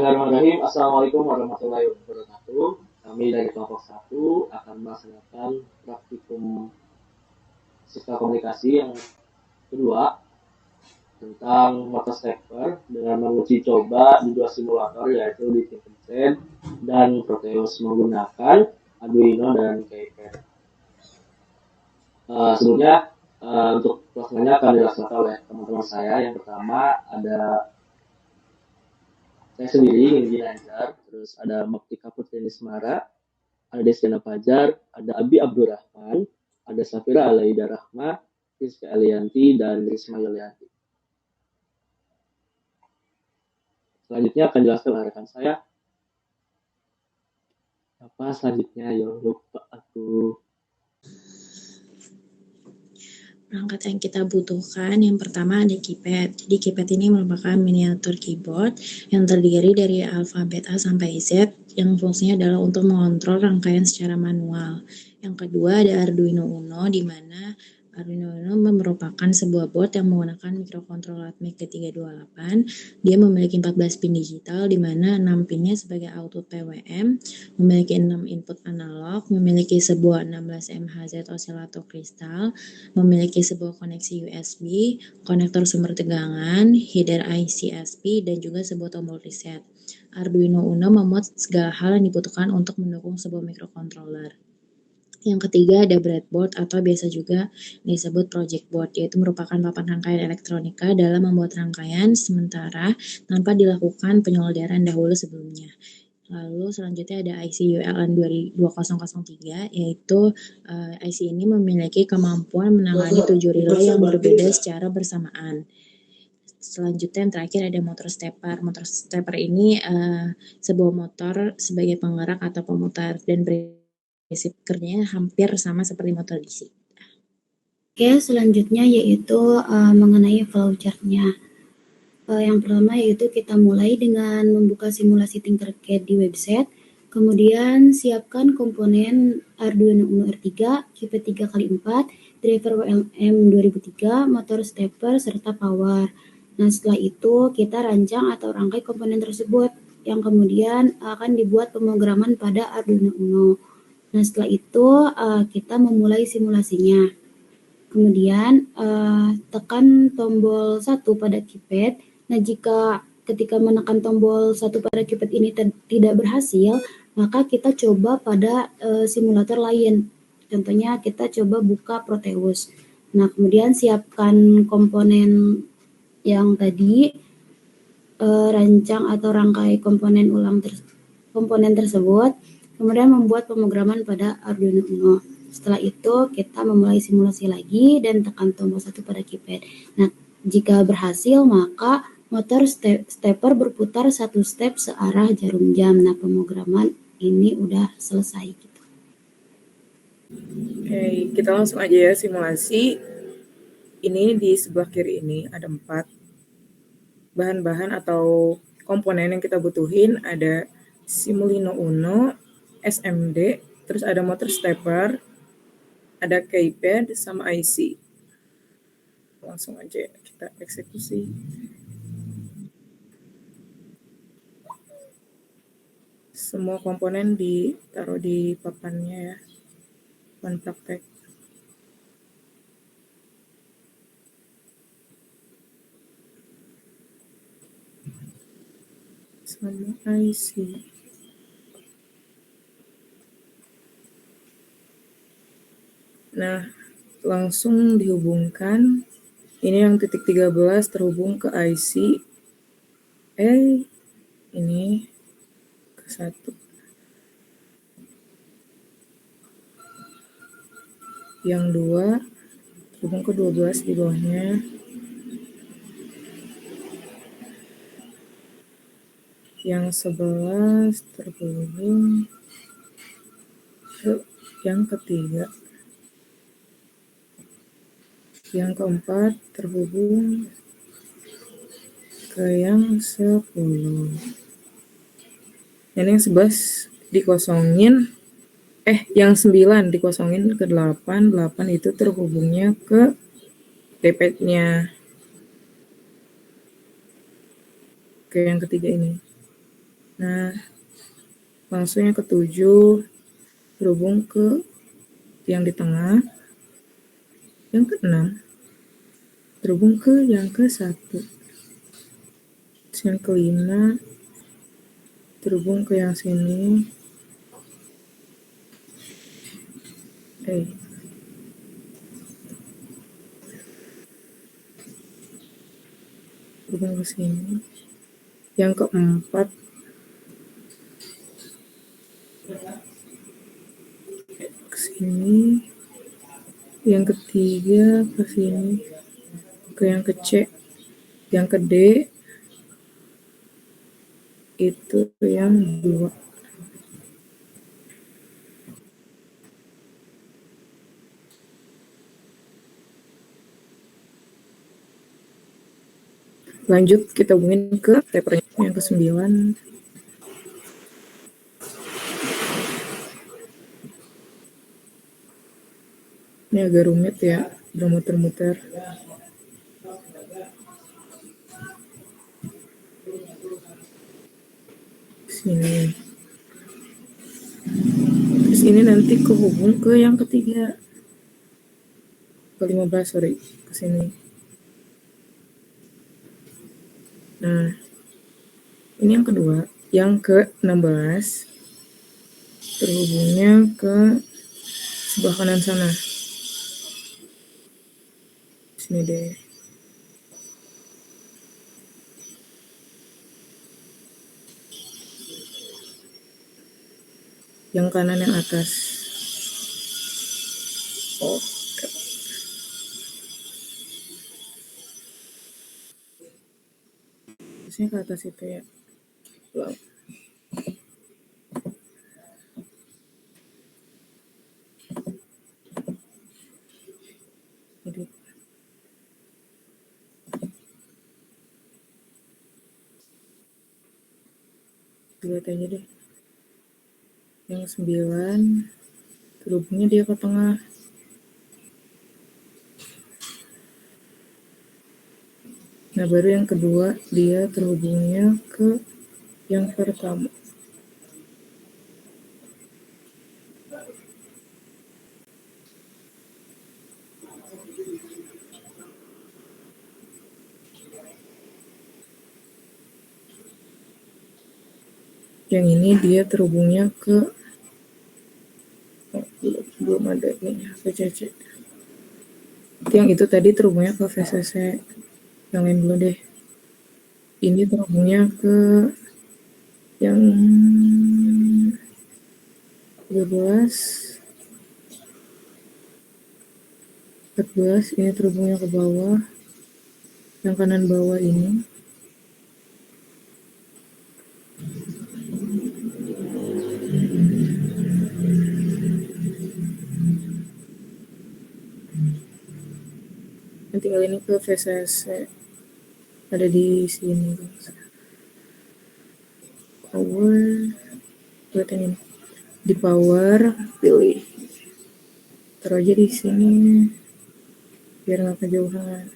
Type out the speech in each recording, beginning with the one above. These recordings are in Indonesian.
Bismillahirrahmanirrahim. Assalamualaikum warahmatullahi wabarakatuh. Kami dari kelompok 1 akan melaksanakan praktikum sistem komunikasi yang kedua tentang motor stepper dengan menguji coba di dua simulator yaitu di ThinkPad dan Proteus menggunakan Arduino dan KiPad. Sebelumnya untuk pelaksananya akan dilaksanakan oleh teman-teman saya. Yang pertama ada saya sendiri, Nindi Nazar, terus ada Muktika Putri Nismara, ada Destina Fajar, ada Abi Abdurrahman, ada Safira Alaida Rahma, Rizky Alianti, dan Risma Yulianti. Selanjutnya akan dijelaskan oleh rekan saya. Apa selanjutnya? Ya lupa aku. Perangkat yang kita butuhkan yang pertama ada keypad. Jadi keypad ini merupakan miniatur keyboard yang terdiri dari alfabet A sampai Z yang fungsinya adalah untuk mengontrol rangkaian secara manual. Yang kedua ada Arduino Uno, di mana Arduino Uno merupakan sebuah board yang menggunakan microcontroller Atmel T328. Dia memiliki 14 pin digital, di mana 6 pinnya sebagai output PWM, memiliki 6 input analog, memiliki sebuah 16 MHz osilator kristal, memiliki sebuah koneksi USB, konektor sumber tegangan, header IC SP, dan juga sebuah tombol reset. Arduino Uno memuat segala hal yang dibutuhkan untuk mendukung sebuah microcontroller. Yang ketiga ada breadboard atau biasa juga disebut project board, yaitu merupakan papan rangkaian elektronika dalam membuat rangkaian sementara tanpa dilakukan penyolderan dahulu sebelumnya. Lalu selanjutnya ada IC ULN 2003, yaitu IC ini memiliki kemampuan menangani 7 relay yang berbeda secara bersamaan. Selanjutnya yang terakhir ada motor stepper. Motor stepper ini sebuah motor sebagai penggerak atau pemutar dan prinsip kerjanya hampir sama seperti motor DC. Oke, selanjutnya yaitu mengenai flowchart-nya. Yang pertama yaitu kita mulai dengan membuka simulasi Tinkercad di website, kemudian siapkan komponen Arduino Uno R3, keypad 3x4, driver WLM 2003, motor stepper, serta power. Nah, setelah itu kita rancang atau rangkai komponen tersebut yang kemudian akan dibuat pemrograman pada Arduino Uno. Nah, setelah itu kita memulai simulasinya. Kemudian tekan tombol 1 pada keypad. Nah, jika ketika menekan tombol 1 pada keypad ini tidak berhasil, maka kita coba pada simulator lain. Contohnya kita coba buka Proteus. Nah, kemudian siapkan komponen yang tadi, rancang atau rangkai komponen komponen tersebut, kemudian membuat pemrograman pada Arduino Uno. Setelah itu kita memulai simulasi lagi dan tekan tombol 1 pada keypad. Nah, jika berhasil maka motor stepper berputar 1 step searah jarum jam. Nah, pemrograman ini udah selesai gitu. Oke, kita langsung aja ya simulasi. Ini di sebelah kiri ini ada 4 bahan-bahan atau komponen yang kita butuhin. Ada Simulino Uno, SMD, terus ada motor stepper, ada keypad sama IC. Langsung aja kita eksekusi. Semua komponen ditaruh di papannya ya, papan praktek. Sama IC. Nah, langsung dihubungkan. Ini yang titik 13 terhubung ke IC. Ini ke 1. Yang 2 terhubung ke 12 di bawahnya. Yang 11 terhubung ke yang ketiga. Yang keempat terhubung ke yang 10. Dan yang 11 dikosongin, yang 9 dikosongin ke 8. 8 itu terhubungnya ke D-pad-nya. Ke yang ketiga ini. Nah, langsung yang ke-7 terhubung ke yang di tengah. Yang ke-6 terhubung ke yang ke-1. Yang ke-5 terhubung ke yang sini. Terhubung ke sini. Yang ke-4 ke sini. Yang ke-3 ke sini. Ke yang ke-C. Yang ke-D itu yang 2. Lanjut kita hubungin ke tapernya yang ke-9. Ini agak rumit ya, udah muter-muter. Sini. Terus ini nanti kehubung ke yang ke-3. Ke-15, sorry. Ke sini. Nah, ini yang kedua. Yang ke-16 terhubungnya ke sebelah kanan sana. Sini deh. Yang kanan yang atas. Oh. Terusnya ke atas itu ya. Wow. Jadi lihat aja deh. Yang 9 terhubungnya dia ke tengah. Nah, baru yang kedua dia terhubungnya ke yang pertama. Yang ini dia terhubungnya ke belum ada nih VCC. Yang itu tadi terhubungnya ke VCC. Yang lain dulu deh. Ini terhubungnya ke yang 13, 14. Ini terhubungnya ke bawah. Yang kanan bawah ini. Yang tinggal ini ke VCC. Ada di sini. Power. Buat ini. Di power, pilih. Taruh aja di sini. Biar nggak kejauhan.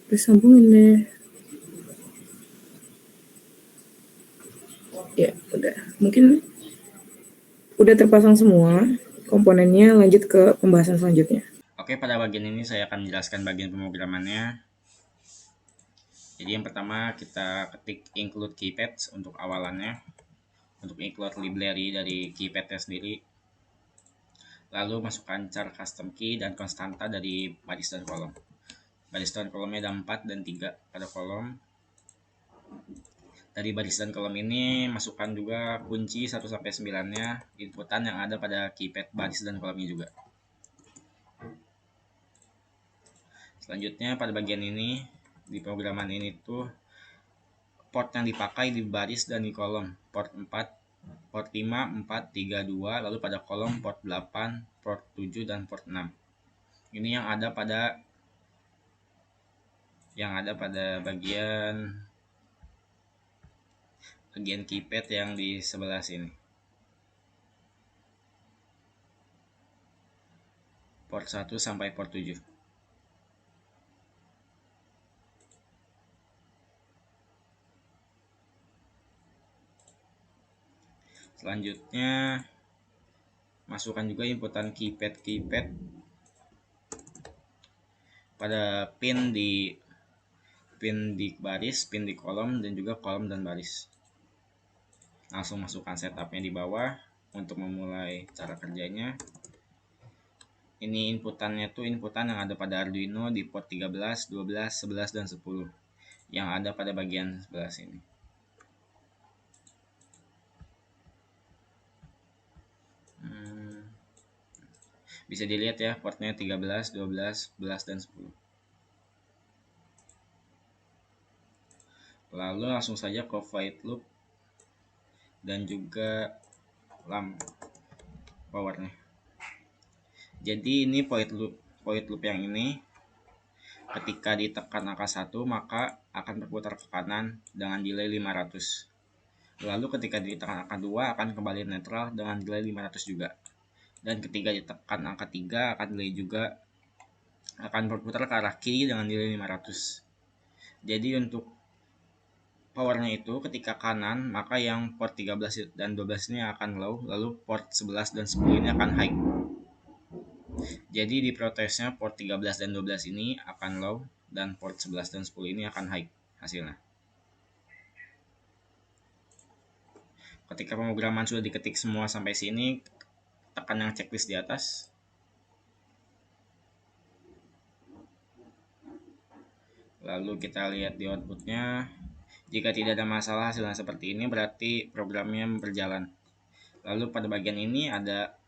Terus sambungin deh. Ya, udah. Mungkin udah terpasang semua komponennya. Lanjut ke pembahasan selanjutnya. Oke, pada bagian ini saya akan menjelaskan bagian pemrogramannya. Jadi yang pertama kita ketik include keypad untuk awalannya, untuk include library dari keypadnya sendiri. Lalu masukkan char custom key dan konstanta dari baris dan kolom. Baris dan kolomnya ada 4 dan 3 pada kolom. Dari baris dan kolom ini masukkan juga kunci 1-9-nya, inputan yang ada pada keypad baris dan kolomnya juga. Selanjutnya pada bagian ini, di pemrograman ini tuh port yang dipakai di baris dan di kolom. Port 4, port 5, 4, 3, 2, lalu pada kolom port 8, port 7, dan port 6. Ini yang ada pada bagian keypad yang di sebelah sini. Port 1 sampai port 7. Selanjutnya masukkan juga inputan keypad pada pin di baris, pin di kolom, dan juga kolom dan baris. Langsung masukkan setupnya di bawah untuk memulai cara kerjanya. Ini inputannya tuh inputan yang ada pada Arduino di port 13, 12, 11, dan 10 yang ada pada bagian sebelah sini. Bisa dilihat ya, portnya 13, 12, 11, dan 10. Lalu langsung saja ke void loop dan juga lamp powernya. Jadi ini void loop yang ini ketika ditekan angka 1 maka akan berputar ke kanan dengan delay 500. Lalu ketika ditekan angka 2 akan kembali netral dengan delay 500 juga. Dan ketika ditekan angka 3 akan delay juga, akan berputar ke arah kiri dengan delay 500. Jadi untuk powernya itu ketika kanan maka yang port 13 dan 12 ini akan low, lalu port 11 dan 10 ini akan high. Jadi di protesnya port 13 dan 12 ini akan low dan port 11 dan 10 ini akan high hasilnya. Ketika pemrograman sudah diketik semua sampai sini, tekan yang checklist di atas. Lalu kita lihat di outputnya. Jika tidak ada masalah hasilnya seperti ini, berarti programnya berjalan. Lalu pada bagian ini ada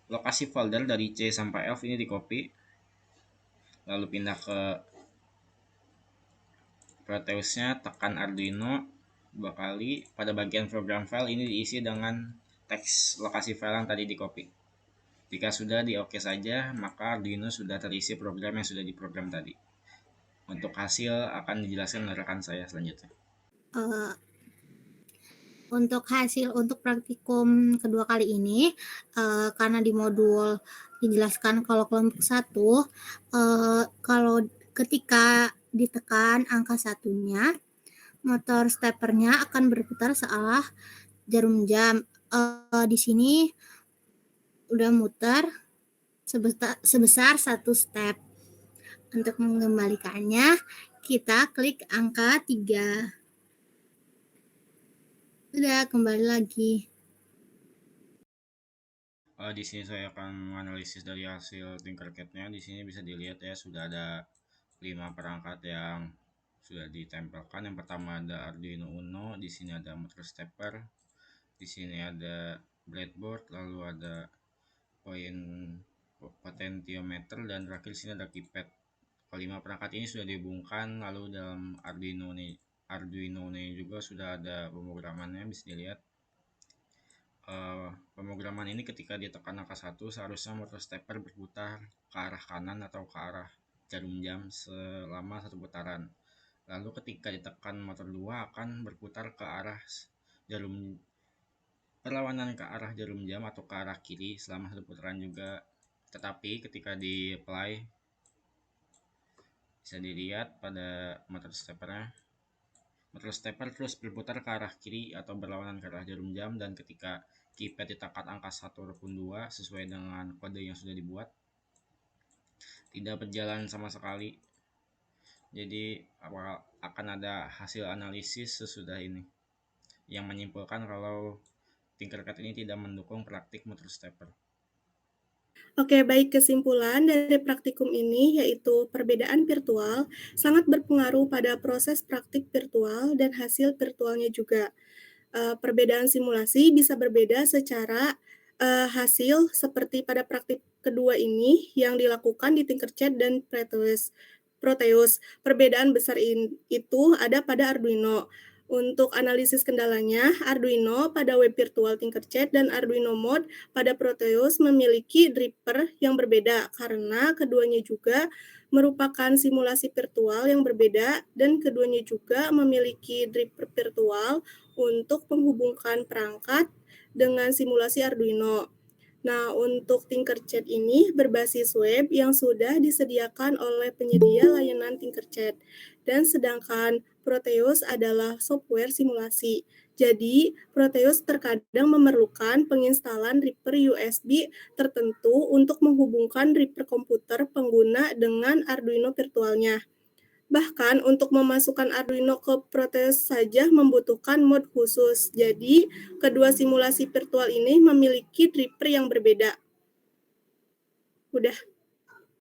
lokasi folder dari C sampai F, ini di copy. Lalu pindah ke Proteusnya, tekan Arduino 2 kali. Pada bagian program file ini diisi dengan teks lokasi file yang tadi di copy. Jika sudah di OK saja, maka Arduino sudah terisi program yang sudah diprogram tadi. Untuk hasil akan dijelaskan oleh rekan saya selanjutnya. Untuk hasil untuk praktikum kedua kali ini, karena di modul dijelaskan kalau kelompok 1, kalau ketika ditekan angka 1-nya, motor steppernya akan berputar searah jarum jam. Di sini udah muter sebesar 1 step. Untuk mengembalikannya, kita klik angka 3. Udah, kembali lagi. Di sini saya akan menganalisis dari hasil Tinkercad-nya. Di sini bisa dilihat ya, sudah ada 5 perangkat yang sudah ditempelkan. Yang pertama ada Arduino Uno, di sini ada motor stepper, di sini ada breadboard, lalu ada potentiometer, dan terakhir di sini ada keypad. Kelima perangkat ini sudah dihubungkan, lalu dalam Arduino ini juga sudah ada pemrogramannya, bisa dilihat. Pemrograman ini ketika ditekan angka 1 seharusnya motor stepper berputar ke arah kanan atau ke arah jarum jam selama 1 putaran. Lalu ketika ditekan motor 2 akan berputar ke arah perlawanan ke arah jarum jam atau ke arah kiri selama 1 putaran juga. Tetapi ketika di apply bisa dilihat pada motor stepper terus berputar ke arah kiri atau berlawanan ke arah jarum jam, dan ketika keypad ditekan angka 1 ataupun 2 sesuai dengan kode yang sudah dibuat, tidak berjalan sama sekali. Jadi akan ada hasil analisis sesudah ini yang menyimpulkan kalau Tinkercad ini tidak mendukung praktik motor stepper. Oke, baik, kesimpulan dari praktikum ini yaitu perbedaan virtual sangat berpengaruh pada proses praktik virtual dan hasil virtualnya juga. Perbedaan simulasi bisa berbeda secara hasil seperti pada praktik kedua ini yang dilakukan di Tinkercad dan Proteus. Perbedaan besar itu ada pada Arduino. Untuk analisis kendalanya, Arduino pada web virtual Tinkercad dan Arduino Mode pada Proteus memiliki dripper yang berbeda karena keduanya juga merupakan simulasi virtual yang berbeda dan keduanya juga memiliki dripper virtual untuk menghubungkan perangkat dengan simulasi Arduino. Nah, untuk Tinkercad ini berbasis web yang sudah disediakan oleh penyedia layanan Tinkercad. Dan sedangkan Proteus adalah software simulasi. Jadi, Proteus terkadang memerlukan penginstalan Reaper USB tertentu untuk menghubungkan Reaper komputer pengguna dengan Arduino virtualnya. Bahkan untuk memasukkan Arduino ke Proteus saja membutuhkan mod khusus. Jadi, kedua simulasi virtual ini memiliki driver yang berbeda. Udah.